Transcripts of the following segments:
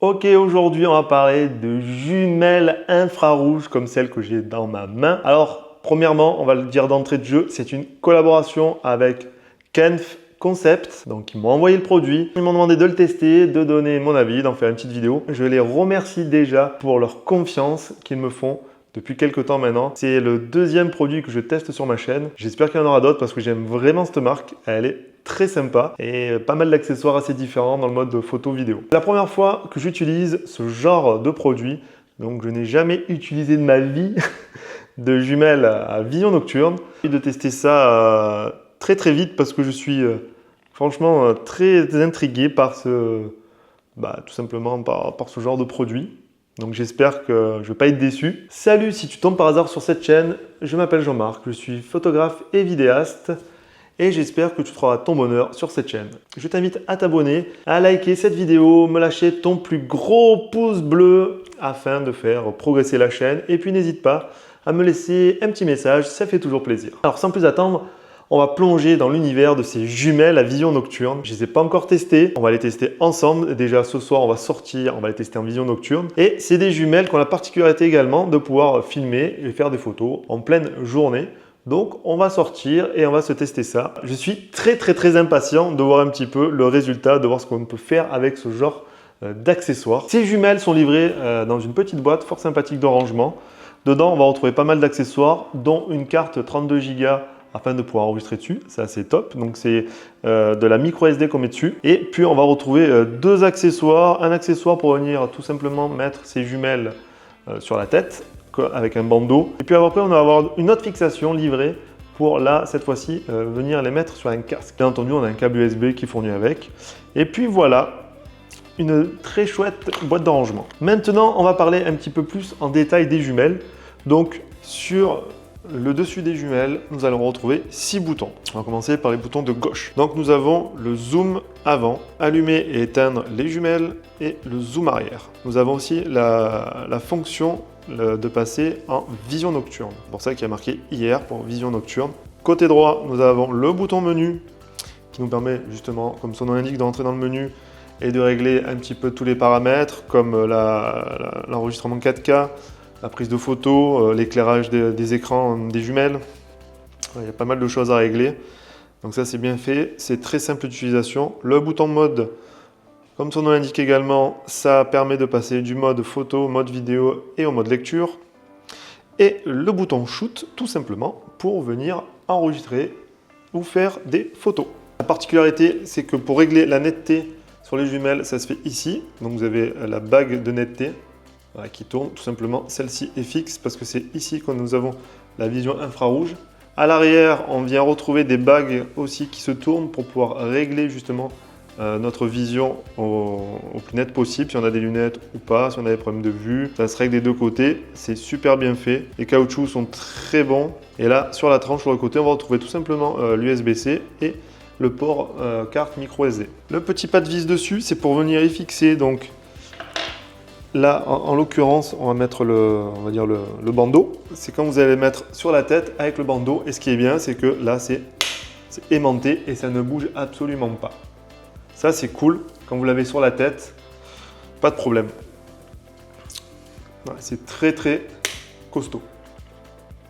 Ok, aujourd'hui on va parler de jumelles infrarouges comme celle que j'ai dans ma main. Alors, premièrement, on va le dire d'entrée de jeu, c'est une collaboration avec Kenf Concept. Donc, ils m'ont envoyé le produit, ils m'ont demandé de le tester, de donner mon avis, d'en faire une petite vidéo. Je les remercie déjà pour leur confiance qu'ils me font depuis quelques temps maintenant. C'est le deuxième produit que je teste sur ma chaîne. J'espère qu'il y en aura d'autres parce que j'aime vraiment cette marque. Elle est très sympa et pas mal d'accessoires assez différents dans le mode photo vidéo. C'est la première fois que j'utilise ce genre de produit, donc je n'ai jamais utilisé de ma vie de jumelles à vision nocturne. J'ai envie de tester ça très vite parce que je suis franchement très intrigué par tout simplement par ce genre de produit. Donc j'espère que je ne vais pas être déçu. Salut, si tu tombes par hasard sur cette chaîne, je m'appelle Jean-Marc, je suis photographe et vidéaste et j'espère que tu trouveras ton bonheur sur cette chaîne. Je t'invite à t'abonner, à liker cette vidéo, me lâcher ton plus gros pouce bleu afin de faire progresser la chaîne et puis n'hésite pas à me laisser un petit message, ça fait toujours plaisir. Alors sans plus attendre, on va plonger dans l'univers de ces jumelles à vision nocturne. Je ne les ai pas encore testées, on va les tester ensemble. Déjà ce soir, on va sortir, on va les tester en vision nocturne. Et c'est des jumelles qui ont la particularité également de pouvoir filmer et faire des photos en pleine journée. Donc on va sortir et on va se tester ça. Je suis très impatient de voir un petit peu le résultat, de voir ce qu'on peut faire avec ce genre d'accessoires. Ces jumelles sont livrées dans une petite boîte fort sympathique de rangement. Dedans, on va retrouver pas mal d'accessoires, dont une carte 32 Go afin de pouvoir enregistrer dessus, c'est assez top. Donc c'est de la micro SD qu'on met dessus. Et puis on va retrouver deux accessoires, un accessoire pour venir tout simplement mettre ces jumelles sur la tête avec un bandeau. Et puis après on va avoir une autre fixation livrée pour là cette fois-ci venir les mettre sur un casque. Bien entendu on a un câble USB qui est fourni avec. Et puis voilà, une très chouette boîte de rangement. Maintenant on va parler un petit peu plus en détail des jumelles. Donc sur le dessus des jumelles, nous allons retrouver 6 boutons. On va commencer par les boutons de gauche. Donc nous avons le zoom avant, allumer et éteindre les jumelles et le zoom arrière. Nous avons aussi la fonction de passer en vision nocturne. C'est pour ça qu'il y a marqué hier pour vision nocturne. Côté droit, nous avons le bouton menu qui nous permet justement, comme son nom l'indique, d'entrer dans le menu et de régler un petit peu tous les paramètres comme l'enregistrement 4K, la prise de photo, l'éclairage des écrans des jumelles. Il y a pas mal de choses à régler. Donc ça c'est bien fait, c'est très simple d'utilisation. Le bouton mode, comme son nom l'indique également, ça permet de passer du mode photo, mode vidéo et au mode lecture. Et le bouton shoot, tout simplement, pour venir enregistrer ou faire des photos. La particularité, c'est que pour régler la netteté sur les jumelles, ça se fait ici. Donc vous avez la bague de netteté. Voilà, qui tourne tout simplement. Celle-ci est fixe parce que c'est ici que nous avons la vision infrarouge. À l'arrière, on vient retrouver des bagues aussi qui se tournent pour pouvoir régler justement notre vision au plus net possible. Si on a des lunettes ou pas, si on a des problèmes de vue, ça se règle des deux côtés. C'est super bien fait. Les caoutchoucs sont très bons. Et là, sur la tranche, sur le côté, on va retrouver tout simplement l'USB-C et le port carte micro SD. Le petit pas de vis dessus, c'est pour venir y fixer donc. Là, en l'occurrence, on va mettre le bandeau. C'est quand vous allez le mettre sur la tête avec le bandeau. Et ce qui est bien, c'est que là, c'est aimanté et ça ne bouge absolument pas. Ça, c'est cool. Quand vous l'avez sur la tête, pas de problème. Voilà, c'est très costaud.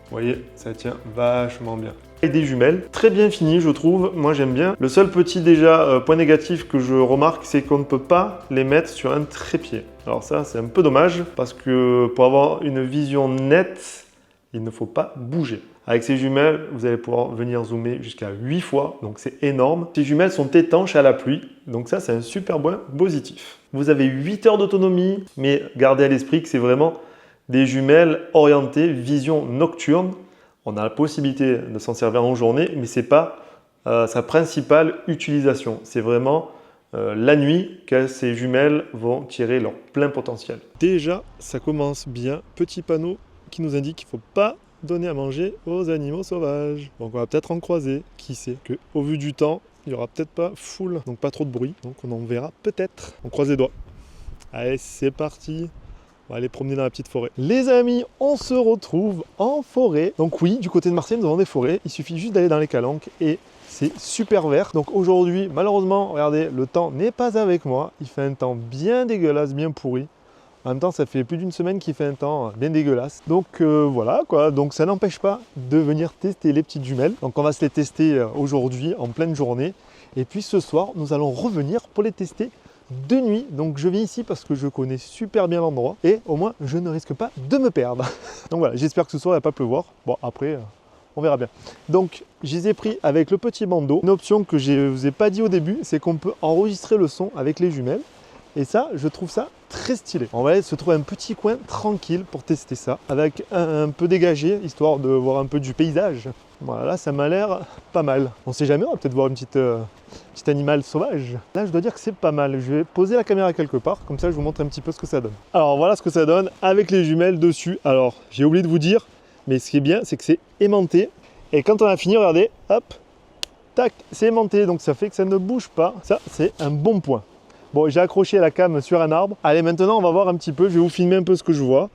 Vous voyez, ça tient vachement bien. Et des jumelles, très bien finies je trouve, moi j'aime bien. Le seul petit point négatif que je remarque, c'est qu'on ne peut pas les mettre sur un trépied. Alors ça c'est un peu dommage parce que pour avoir une vision nette, il ne faut pas bouger. Avec ces jumelles, vous allez pouvoir venir zoomer jusqu'à 8 fois, donc c'est énorme. Ces jumelles sont étanches à la pluie, donc ça c'est un super point positif. Vous avez 8 heures d'autonomie, mais gardez à l'esprit que c'est vraiment des jumelles orientées vision nocturne. On a la possibilité de s'en servir en journée, mais ce n'est pas sa principale utilisation. C'est vraiment la nuit que ces jumelles vont tirer leur plein potentiel. Déjà, ça commence bien. Petit panneau qui nous indique qu'il ne faut pas donner à manger aux animaux sauvages. Donc on va peut-être en croiser. Qui sait qu'au vu du temps, il n'y aura peut-être pas foule, donc pas trop de bruit. Donc on en verra peut-être. On croise les doigts. Allez, c'est parti. On va aller promener dans la petite forêt. Les amis, on se retrouve en forêt. Donc oui, du côté de Marseille, nous avons des forêts. Il suffit juste d'aller dans les calanques et c'est super vert. Donc aujourd'hui, malheureusement, regardez, le temps n'est pas avec moi. Il fait un temps bien dégueulasse, bien pourri. En même temps, ça fait plus d'une semaine qu'il fait un temps bien dégueulasse. Donc voilà quoi, donc ça n'empêche pas de venir tester les petites jumelles. Donc on va se les tester aujourd'hui en pleine journée. Et puis ce soir, nous allons revenir pour les tester de nuit. Donc je viens ici parce que je connais super bien l'endroit. Et au moins, je ne risque pas de me perdre. Donc voilà, j'espère que ce soir, il ne va pas pleuvoir. Bon, après, on verra bien. Donc je les ai pris avec le petit bandeau. Une option que je ne vous ai pas dit au début, c'est qu'on peut enregistrer le son avec les jumelles. Et ça, je trouve ça très stylé. On va aller se trouver un petit coin tranquille pour tester ça, avec un peu dégagé, histoire de voir un peu du paysage. Voilà, là, ça m'a l'air pas mal. On ne sait jamais, on va peut-être voir une petit animal sauvage. Là, je dois dire que c'est pas mal. Je vais poser la caméra quelque part, comme ça, je vous montre un petit peu ce que ça donne. Alors, voilà ce que ça donne avec les jumelles dessus. Alors, j'ai oublié de vous dire, mais ce qui est bien, c'est que c'est aimanté. Et quand on a fini, regardez, hop, tac, c'est aimanté. Donc, ça fait que ça ne bouge pas. Ça, c'est un bon point. Bon, j'ai accroché la cam sur un arbre. Allez, maintenant, on va voir un petit peu. Je vais vous filmer un peu ce que je vois.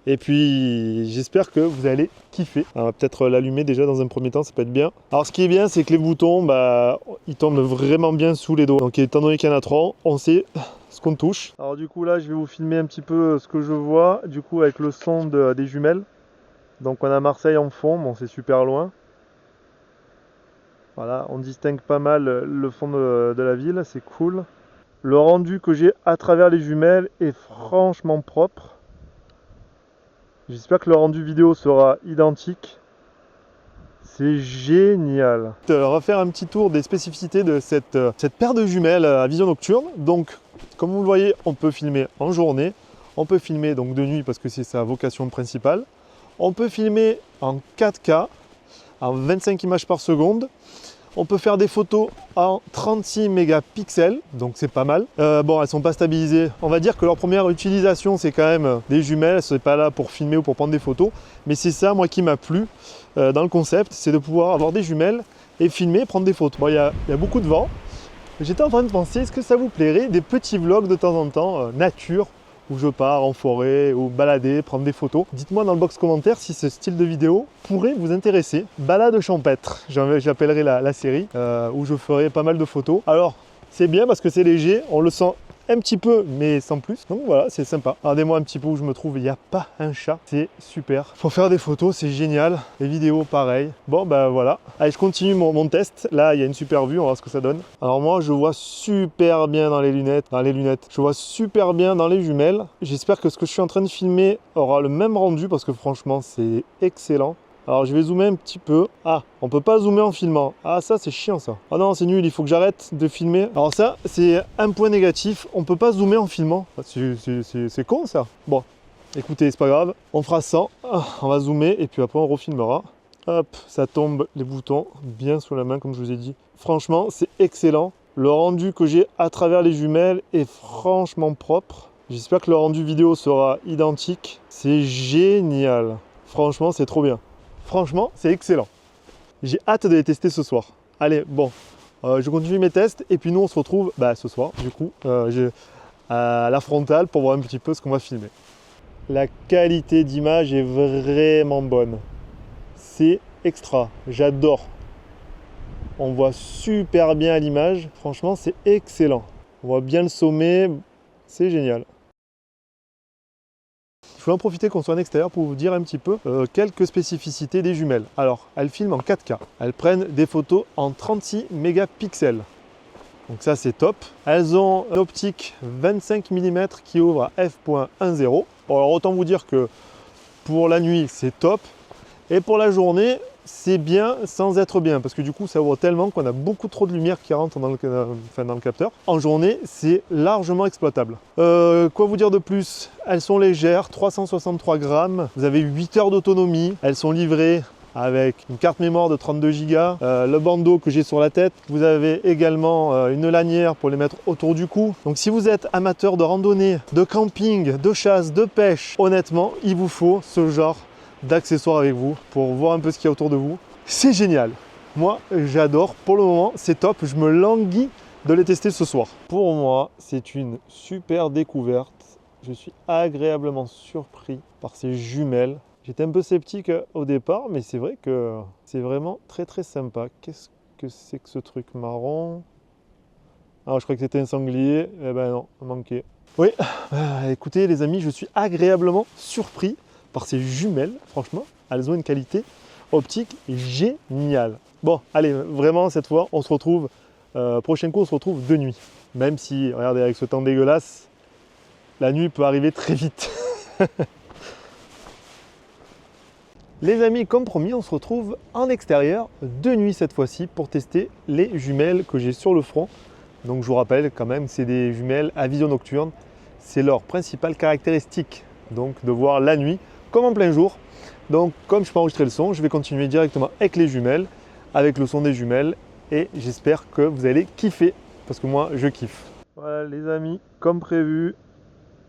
Et puis, j'espère que vous allez kiffer. On va peut-être l'allumer déjà dans un premier temps, ça peut être bien. Alors, ce qui est bien, c'est que les boutons, ils tombent vraiment bien sous les doigts. Donc, étant donné qu'il y en a 3, on sait ce qu'on touche. Alors, du coup, là, je vais vous filmer un petit peu ce que je vois. Du coup, avec le son des jumelles. Donc, on a Marseille en fond. Bon, c'est super loin. Voilà, on distingue pas mal le fond de la ville. C'est cool. Le rendu que j'ai à travers les jumelles est franchement propre. J'espère que le rendu vidéo sera identique. C'est génial. On va faire un petit tour des spécificités de cette paire de jumelles à vision nocturne. Donc, comme vous le voyez, on peut filmer en journée. On peut filmer donc de nuit parce que c'est sa vocation principale. On peut filmer en 4K, en 25 images par seconde. On peut faire des photos en 36 mégapixels, donc c'est pas mal. Bon, elles sont pas stabilisées. On va dire que leur première utilisation, c'est quand même des jumelles. C'est pas là pour filmer ou pour prendre des photos. Mais c'est ça, moi, qui m'a plu dans le concept, c'est de pouvoir avoir des jumelles et filmer, prendre des photos. Bon, il y a beaucoup de vent. J'étais en train de penser, est-ce que ça vous plairait des petits vlogs de temps en temps, nature, où je pars en forêt ou balader, prendre des photos. Dites-moi dans le box commentaire si ce style de vidéo pourrait vous intéresser. Balade champêtre, j'appellerai la série, où je ferai pas mal de photos. Alors, c'est bien parce que c'est léger, on le sent un petit peu, mais sans plus. Donc voilà, c'est sympa. Regardez-moi un petit peu où je me trouve, il n'y a pas un chat. C'est super. Pour faire des photos, c'est génial. Les vidéos, pareil. Bon, ben voilà. Allez, je continue mon test. Là, il y a une super vue, on va voir ce que ça donne. Alors moi, je vois super bien dans les lunettes. Je vois super bien dans les jumelles. J'espère que ce que je suis en train de filmer aura le même rendu parce que franchement, c'est excellent. Alors je vais zoomer un petit peu. Ah, on peut pas zoomer en filmant. Ah, ça c'est chiant ça. Ah non, c'est nul, il faut que j'arrête de filmer. Alors ça, c'est un point négatif. On peut pas zoomer en filmant. C'est con ça. Bon, écoutez, c'est pas grave. On fera 100. On va zoomer et puis après on refilmera. Hop, ça tombe les boutons bien sous la main comme je vous ai dit. Franchement, c'est excellent. Le rendu que j'ai à travers les jumelles est franchement propre. J'espère que le rendu vidéo sera identique. C'est génial. Franchement, c'est trop bien. Franchement, c'est excellent. J'ai hâte de les tester ce soir. Allez, bon, je continue mes tests et puis nous on se retrouve ce soir, du coup, à la frontale pour voir un petit peu ce qu'on va filmer. La qualité d'image est vraiment bonne. C'est extra, j'adore. On voit super bien à l'image, franchement c'est excellent. On voit bien le sommet, c'est génial. Je vais en profiter qu'on soit en extérieur pour vous dire un petit peu quelques spécificités des jumelles. Alors, elles filment en 4K. Elles prennent des photos en 36 mégapixels. Donc ça, c'est top. Elles ont une optique 25 mm qui ouvre à f.10. Bon, alors autant vous dire que pour la nuit, c'est top. Et pour la journée, c'est bien sans être bien, parce que du coup, ça ouvre tellement qu'on a beaucoup trop de lumière qui rentre dans le capteur. En journée, c'est largement exploitable. Quoi vous dire de plus? Elles sont légères, 363 grammes. Vous avez 8 heures d'autonomie. Elles sont livrées avec une carte mémoire de 32 Go, le bandeau que j'ai sur la tête. Vous avez également une lanière pour les mettre autour du cou. Donc si vous êtes amateur de randonnée, de camping, de chasse, de pêche, honnêtement, il vous faut ce genre d'accessoires avec vous pour voir un peu ce qu'il y a autour de vous. C'est génial. Moi, j'adore. Pour le moment, c'est top. Je me languis de les tester ce soir. Pour moi, c'est une super découverte. je suis agréablement surpris par ces jumelles. J'étais un peu sceptique au départ, mais c'est vrai que c'est vraiment très très sympa. Qu'est-ce que c'est que ce truc marron? Ah, je crois que c'était un sanglier. Eh ben non, manqué. Oui, écoutez les amis, je suis agréablement surpris par ces jumelles. Franchement, elles ont une qualité optique géniale. Bon, allez, vraiment cette fois, on se retrouve, prochain coup, on se retrouve de nuit. Même si, regardez, avec ce temps dégueulasse, la nuit peut arriver très vite. Les amis, comme promis, on se retrouve en extérieur de nuit cette fois-ci pour tester les jumelles que j'ai sur le front. Donc je vous rappelle quand même, c'est des jumelles à vision nocturne. C'est leur principale caractéristique, donc de voir la nuit comme en plein jour. Donc comme je peux enregistrer le son, je vais continuer directement avec les jumelles, avec le son des jumelles et j'espère que vous allez kiffer parce que moi je kiffe. Voilà les amis, comme prévu,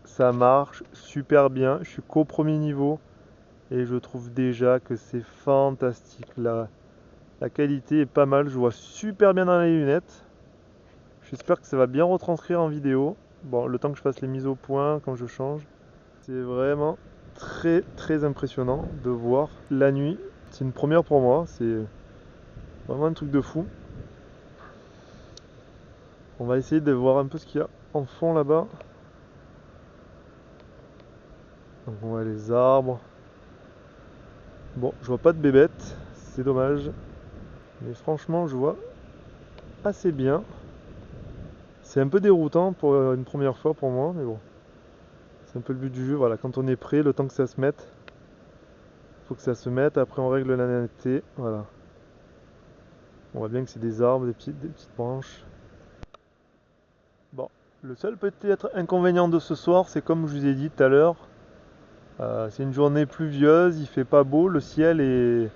ça marche super bien. Je suis qu'au premier niveau. Et je trouve déjà que c'est fantastique. La qualité est pas mal. Je vois super bien dans les lunettes. J'espère que ça va bien retranscrire en vidéo. Bon, le temps que je fasse les mises au point quand je change. C'est vraiment très très impressionnant de voir la nuit. C'est une première pour moi. C'est vraiment un truc de fou. On va essayer de voir un peu ce qu'il y a en fond là-bas. Donc on voit les arbres. Bon, je vois pas de bébêtes, c'est dommage. Mais franchement, je vois assez bien. C'est un peu déroutant pour une première fois pour moi, mais bon. C'est un peu le but du jeu. Voilà, quand on est prêt, le temps que ça se mette, faut que ça se mette. Après, on règle la netteté. Voilà. On voit bien que c'est des arbres, des petites branches. Bon, le seul peut-être inconvénient de ce soir, c'est comme je vous ai dit tout à l'heure. C'est une journée pluvieuse, il fait pas beau, le ciel est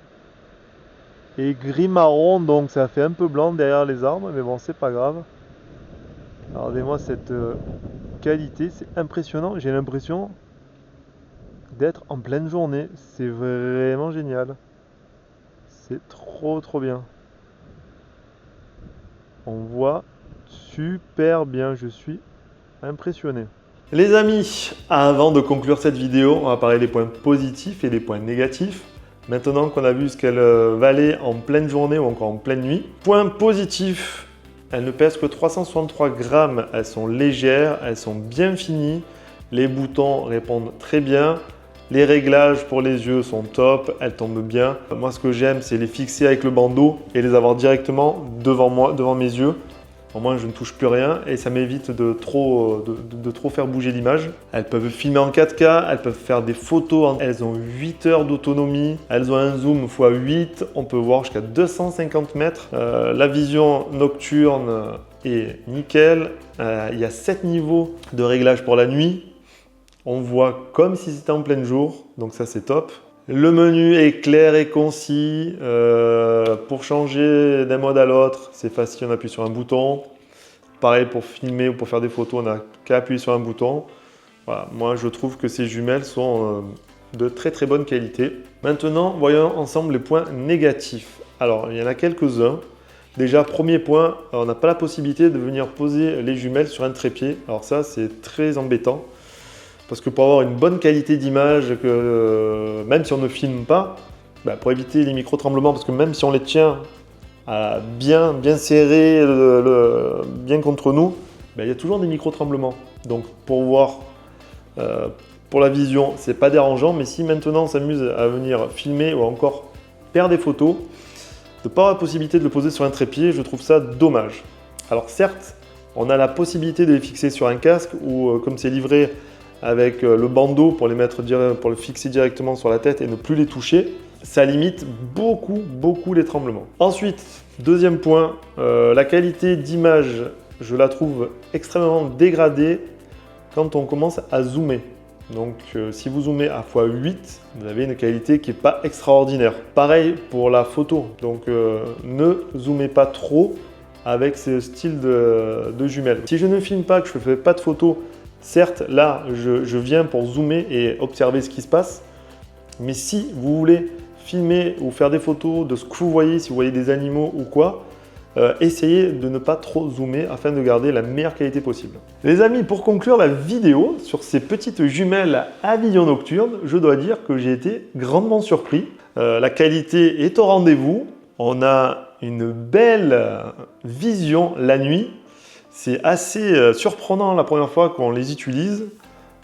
gris-marron, donc ça fait un peu blanc derrière les arbres, mais bon, c'est pas grave. Regardez-moi cette qualité, c'est impressionnant. J'ai l'impression d'être en pleine journée. C'est vraiment génial. C'est trop trop bien. On voit super bien. Je suis impressionné. Les amis, avant de conclure cette vidéo, on va parler des points positifs et des points négatifs. Maintenant qu'on a vu ce qu'elle valait en pleine journée ou encore en pleine nuit. Point positif, elles ne pèsent que 363 grammes, elles sont légères, elles sont bien finies, les boutons répondent très bien, les réglages pour les yeux sont top, elles tombent bien. Moi ce que j'aime c'est les fixer avec le bandeau et les avoir directement devant moi, devant mes yeux. Au moins je ne touche plus rien et ça m'évite de trop faire bouger l'image. Elles peuvent filmer en 4K, elles peuvent faire des photos, elles ont 8 heures d'autonomie, elles ont un zoom x8, on peut voir jusqu'à 250 mètres. La vision nocturne est nickel, il y a 7 niveaux de réglage pour la nuit. On voit comme si c'était en plein jour, donc ça c'est top. Le menu est clair et concis. Pour changer d'un mode à l'autre, c'est facile, on appuie sur un bouton. Pareil pour filmer ou pour faire des photos, on n'a qu'à appuyer sur un bouton. Voilà, moi je trouve que ces jumelles sont de très très bonne qualité. Maintenant, voyons ensemble les points négatifs. Alors, il y en a quelques-uns. Déjà, premier point, on n'a pas la possibilité de venir poser les jumelles sur un trépied. Alors ça, c'est très embêtant. Parce que pour avoir une bonne qualité d'image, même si on ne filme pas, pour éviter les micro-tremblements, parce que même si on les tient bien serrés, bien contre nous, il y a toujours des micro-tremblements. Donc pour voir, pour la vision, c'est pas dérangeant, mais si maintenant on s'amuse à venir filmer ou encore faire des photos, de ne pas avoir la possibilité de le poser sur un trépied, je trouve ça dommage. Alors certes, on a la possibilité de les fixer sur un casque ou comme c'est livré, avec le bandeau pour le fixer directement sur la tête et ne plus les toucher, ça limite beaucoup les tremblements. Ensuite, deuxième point, la qualité d'image, je la trouve extrêmement dégradée quand on commence à zoomer. Donc si vous zoomez à x8, vous avez une qualité qui n'est pas extraordinaire. Pareil pour la photo, donc ne zoomez pas trop avec ce style de jumelles. Si je ne filme pas, que je ne fais pas de photos, certes, là, je viens pour zoomer et observer ce qui se passe. Mais si vous voulez filmer ou faire des photos de ce que vous voyez, si vous voyez des animaux ou quoi, essayez de ne pas trop zoomer afin de garder la meilleure qualité possible. Les amis, pour conclure la vidéo sur ces petites jumelles à vision nocturne, je dois dire que j'ai été grandement surpris. La qualité est au rendez-vous. On a une belle vision la nuit. C'est assez surprenant la première fois qu'on les utilise.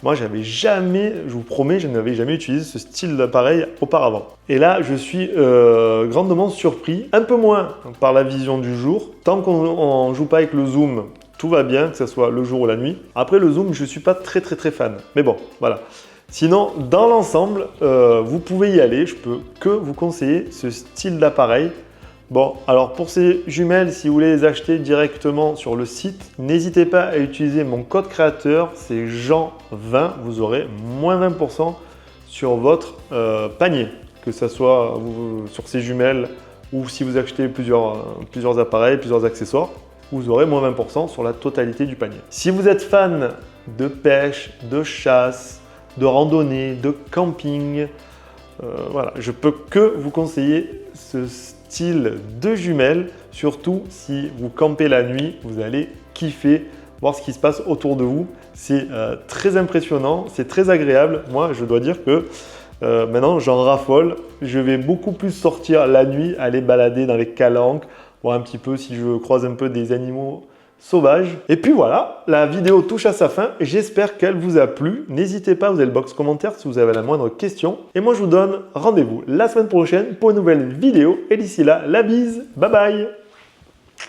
Moi, j'avais jamais, je vous promets, je n'avais jamais utilisé ce style d'appareil auparavant. Et là, je suis grandement surpris, un peu moins par la vision du jour. Tant qu'on ne joue pas avec le zoom, tout va bien, que ce soit le jour ou la nuit. Après, le zoom, je ne suis pas très fan. Mais bon, voilà. Sinon, dans l'ensemble, vous pouvez y aller. Je peux que vous conseiller ce style d'appareil. Bon, alors pour ces jumelles, si vous voulez les acheter directement sur le site, n'hésitez pas à utiliser mon code créateur, c'est Jean20, vous aurez moins 20% sur votre panier, que ce soit sur ces jumelles ou si vous achetez plusieurs appareils, plusieurs accessoires, vous aurez moins 20% sur la totalité du panier. Si vous êtes fan de pêche, de chasse, de randonnée, de camping, voilà, je peux que vous conseiller ce style de jumelles, surtout si vous campez la nuit, vous allez kiffer voir ce qui se passe autour de vous. C'est très impressionnant, c'est très agréable. Moi, je dois dire que maintenant, j'en raffole. Je vais beaucoup plus sortir la nuit, aller balader dans les calanques, voir un petit peu si je croise un peu des animaux sauvages. Et puis voilà, la vidéo touche à sa fin. J'espère qu'elle vous a plu. N'hésitez pas, vous avez le box commentaire si vous avez la moindre question. Et moi, je vous donne rendez-vous la semaine prochaine pour une nouvelle vidéo. Et d'ici là, la bise, bye bye!